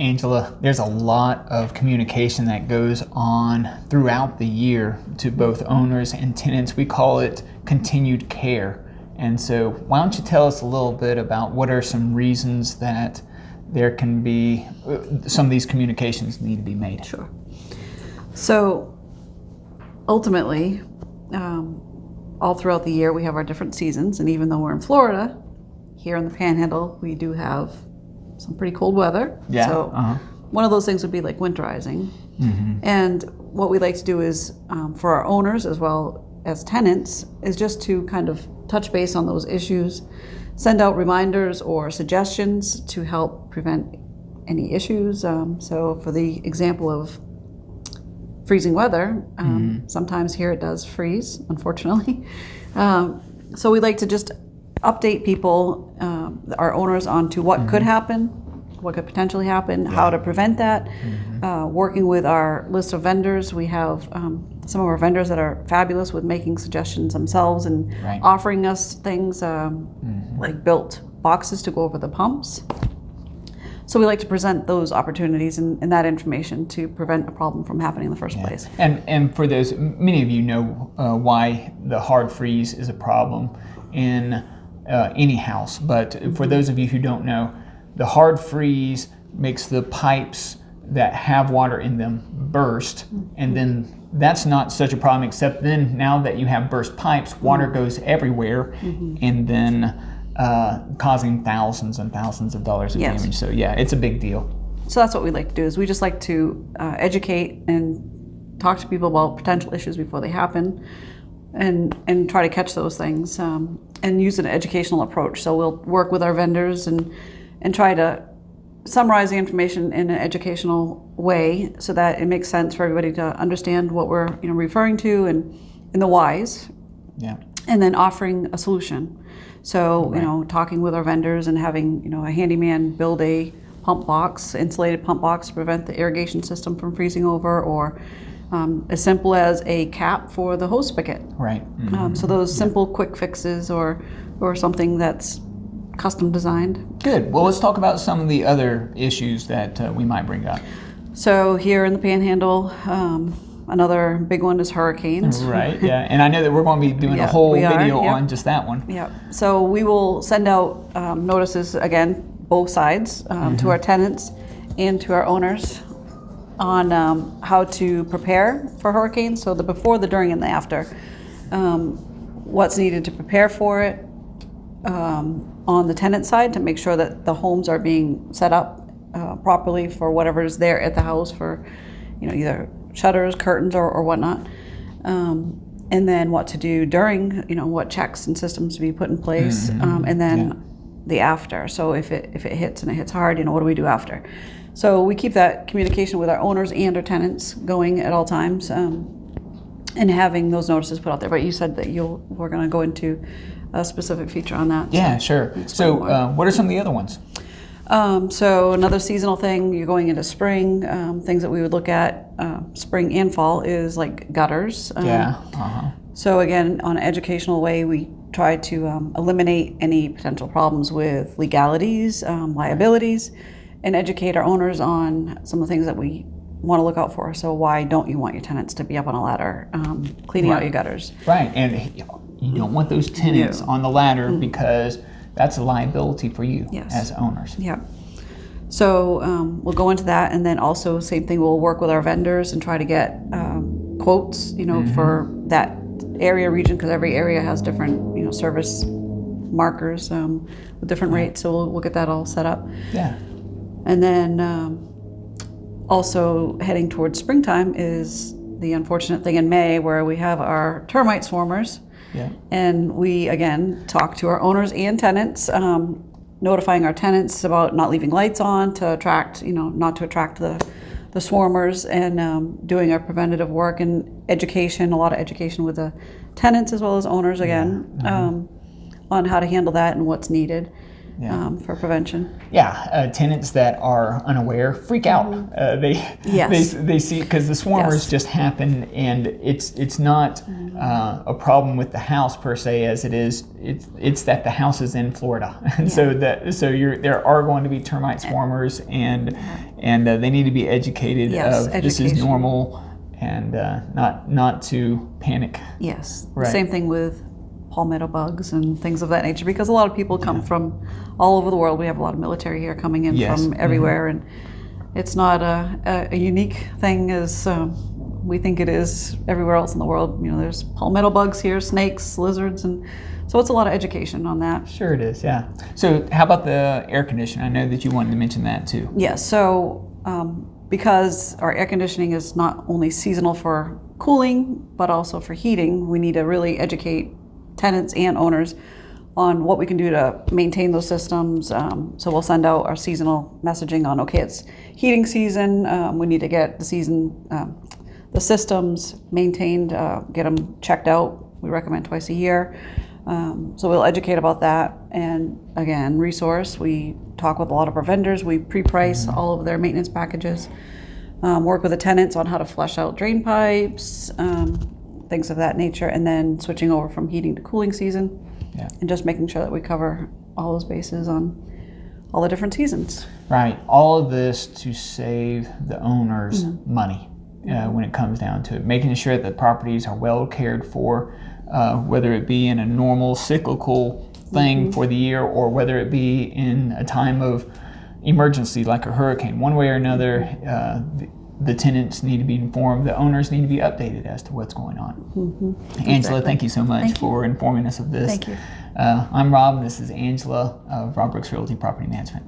Angela, there's a lot of communication that goes on throughout the year to both owners and tenants. We call it continued care. And so why don't you tell us a little bit about what are some reasons that there can be, some of these communications need to be made? Sure. So ultimately, all throughout the year we have our different seasons, and even though we're in Florida, here in the Panhandle, we do have some pretty cold weather. Yeah. So one of those things would be like winterizing. Mm-hmm. And what we like to do is, for our owners as well as tenants, is just to kind of touch base on those issues, send out reminders or suggestions to help prevent any issues. So for the example of freezing weather, sometimes here it does freeze, unfortunately. So we like to just update people, our owners, onto what could happen, what could potentially happen, how to prevent that. Working with our list of vendors, we have some of our vendors that are fabulous with making suggestions themselves and offering us things like built boxes to go over the pumps. So we like to present those opportunities and that information to prevent a problem from happening in the first place. And for those, many of you know why the hard freeze is a problem in any house, but for those of you who don't know, the hard freeze makes the pipes that have water in them burst, and then that's not such a problem, except then now that you have burst pipes, water goes everywhere, and then causing thousands and thousands of dollars of damage. So yeah, it's a big deal. So that's what we like to do, is we just like to educate and talk to people about potential issues before they happen, and try to catch those things, and use an educational approach. So we'll work with our vendors and try to summarize the information in an educational way so that it makes sense for everybody to understand what we're referring to and the whys. Yeah. And then offering a solution. So talking with our vendors and having a handyman build a pump box, insulated pump box, to prevent the irrigation system from freezing over, or as simple as a cap for the hose spigot. Right. So those simple quick fixes, or something that's custom designed. Good. Well, let's talk about some of the other issues that we might bring up. So here in the Panhandle, another big one is hurricanes. Right, yeah. And I know that we're going to be doing a whole video on just that one. Yeah. So we will send out notices, again, both sides, to our tenants and to our owners on how to prepare for hurricanes. So the before, the during, and the after. What's needed to prepare for it on the tenant side, to make sure that the homes are being set up properly for whatever's there at the house, for either shutters, curtains, or whatnot. And then what to do during, what checks and systems to be put in place, and then the after. So if it hits and it hits hard, what do we do after? So we keep that communication with our owners and our tenants going at all times, and having those notices put out there. But you said that we're going to go into a specific feature on that. Yeah, sure. So what are some of the other ones? So another seasonal thing, you're going into spring, things that we would look at, spring and fall, is like gutters. So again, on an educational way, we try to eliminate any potential problems with legalities, liabilities, and educate our owners on some of the things that we want to look out for. So why don't you want your tenants to be up on a ladder cleaning out your gutters? Right, and you don't want those tenants on the ladder, because that's a liability for you as owners. Yeah. So we'll go into that, and then also same thing, we'll work with our vendors and try to get quotes, for that area, region, because every area has different, service markers with different rates. So we'll get that all set up. Yeah. And then also heading towards springtime is the unfortunate thing in May, where we have our termite swarmers. Yeah. And we, again, talk to our owners and tenants, notifying our tenants about not leaving lights on to attract, not to attract the swarmers, and doing our preventative work and education, a lot of education with the tenants as well as owners, again, on how to handle that and what's needed. for prevention. Yeah, tenants that are unaware freak out. They see, because the swarmers just happen, and it's not a problem with the house per se, as it's that the house is in Florida, and so there are going to be termite swarmers, and they need to be educated of this is normal, and not to panic. Yes, right. Same thing with palmetto bugs and things of that nature, because a lot of people come from all over the world. We have a lot of military here coming in from everywhere, and it's not a unique thing as we think it is everywhere else in the world. There's palmetto bugs here, snakes, lizards, and so it's a lot of education on that. Sure it is, yeah. So how about the air conditioner? I know that you wanted to mention that too. Yes, so because our air conditioning is not only seasonal for cooling, but also for heating, we need to really educate tenants and owners on what we can do to maintain those systems. So we'll send out our seasonal messaging on, okay, it's heating season, we need to get the systems maintained, get them checked out. We recommend twice a year. So we'll educate about that. And again, resource, we talk with a lot of our vendors, we pre-price all of their maintenance packages, work with the tenants on how to flush out drain pipes, things of that nature, and then switching over from heating to cooling season, and just making sure that we cover all those bases on all the different seasons. Right, all of this to save the owners money when it comes down to it, making sure that the properties are well cared for, whether it be in a normal cyclical thing for the year, or whether it be in a time of emergency like a hurricane. One way or another, the tenants need to be informed, the owners need to be updated as to what's going on. Angela, thank you so much for informing us of this. Thank you. I'm Rob, and this is Angela of Rob Brooks Realty Property Management.